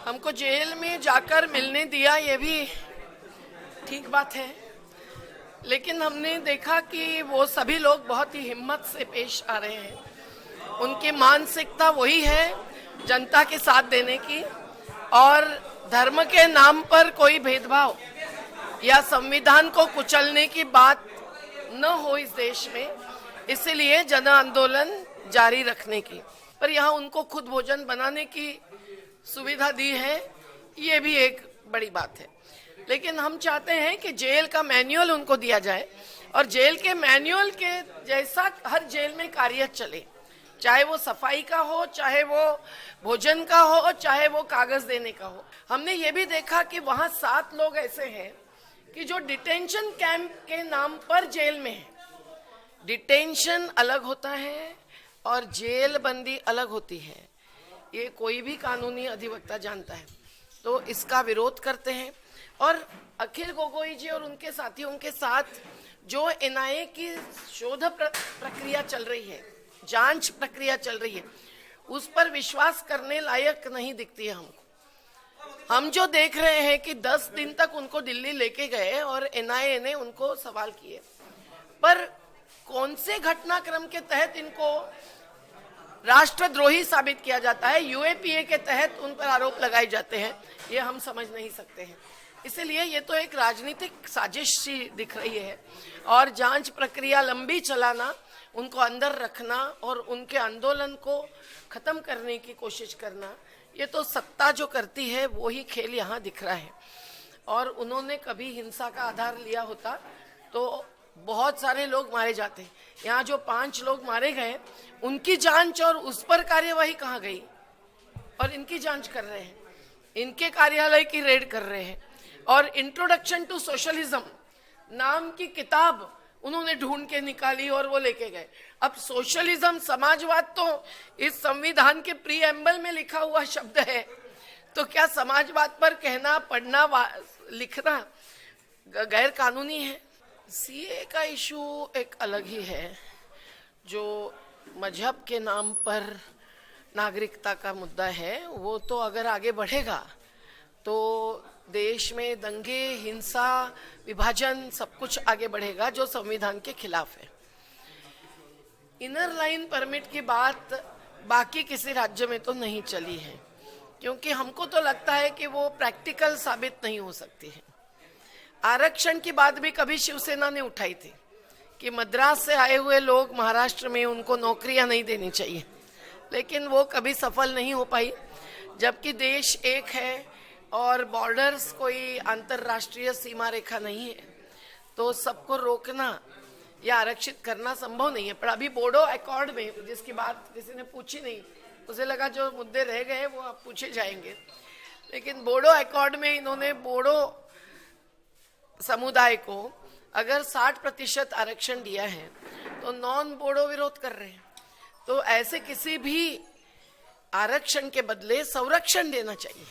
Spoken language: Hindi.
हमको जेल में जाकर मिलने दिया, ये भी ठीक बात है, लेकिन हमने देखा कि वो सभी लोग बहुत ही हिम्मत से पेश आ रहे हैं। उनकी मानसिकता वही है जनता के साथ देने की, और धर्म के नाम पर कोई भेदभाव या संविधान को कुचलने की बात न हो इस देश में, इसलिए जन आंदोलन जारी रखने की। पर यहाँ उनको खुद भोजन बनाने की सुविधा दी है, ये भी एक बड़ी बात है। लेकिन हम चाहते हैं कि जेल का मैनुअल उनको दिया जाए और जेल के मैनुअल के जैसा हर जेल में कार्य चले, चाहे वो सफाई का हो, चाहे वो भोजन का हो, चाहे वो कागज देने का हो। हमने ये भी देखा कि वहाँ 7 लोग ऐसे हैं कि जो डिटेंशन कैंप के नाम पर जेल में है। डिटेंशन अलग होता है और जेल बंदी अलग होती है, ये कोई भी कानूनी अधिवक्ता जानता है। तो इसका विरोध करते हैं और अखिल गोगोई जी और उनके साथियों के साथ जो एनआईए की शोध प्रक्रिया चल रही है, जांच प्रक्रिया चल रही है, उस पर विश्वास करने लायक नहीं दिखती है हमको। हम जो देख रहे हैं कि 10 दिन तक उनको दिल्ली लेके गए और एनआईए ने उनको सवाल किए, पर कौन से घटनाक्रम के तहत इनको राष्ट्रद्रोही साबित किया जाता है, यूएपीए के तहत उन पर आरोप लगाए जाते हैं, ये हम समझ नहीं सकते हैं। इसलिए ये तो एक राजनीतिक साजिश सी दिख रही है और जांच प्रक्रिया लंबी चलाना, उनको अंदर रखना और उनके आंदोलन को खत्म करने की कोशिश करना, ये तो सत्ता जो करती है वो ही खेल यहाँ दिख रहा है। और उन्होंने कभी हिंसा का आधार लिया होता तो बहुत सारे लोग मारे जाते। यहाँ जो 5 लोग मारे गए, उनकी जांच और उस पर कार्यवाही कहाँ गई? और इनकी जांच कर रहे हैं, इनके कार्यालय की रेड कर रहे हैं। और इंट्रोडक्शन टू सोशलिज्म नाम की किताब उन्होंने ढूंढ के निकाली और वो लेके गए। अब सोशलिज्म, समाजवाद तो इस संविधान के प्रीएम्बल में लिखा हुआ शब्द है, तो क्या समाजवाद पर कहना, पढ़ना, लिखना गैर कानूनी है? सीए का इशू एक अलग ही है, जो मजहब के नाम पर नागरिकता का मुद्दा है। वो तो अगर आगे बढ़ेगा तो देश में दंगे, हिंसा, विभाजन सब कुछ आगे बढ़ेगा जो संविधान के खिलाफ है। इनर लाइन परमिट की बात बाकी किसी राज्य में तो नहीं चली है, क्योंकि हमको तो लगता है कि वो प्रैक्टिकल साबित नहीं हो सकती है। आरक्षण की बात भी कभी शिवसेना ने उठाई थी कि मद्रास से आए हुए लोग महाराष्ट्र में, उनको नौकरियां नहीं देनी चाहिए, लेकिन वो कभी सफल नहीं हो पाई। जबकि देश एक है और बॉर्डर्स कोई अंतरराष्ट्रीय सीमा रेखा नहीं है, तो सबको रोकना या आरक्षित करना संभव नहीं है। पर अभी बोडो अकॉर्ड में, जिसकी बात किसी ने पूछी नहीं, उसे लगा जो मुद्दे रह गए वो अब पूछे जाएंगे, लेकिन बोडो अकॉर्ड में इन्होंने बोडो समुदाय को अगर 60% आरक्षण दिया है तो नॉन बोडो विरोध कर रहे हैं। तो ऐसे किसी भी आरक्षण के बदले संरक्षण देना चाहिए।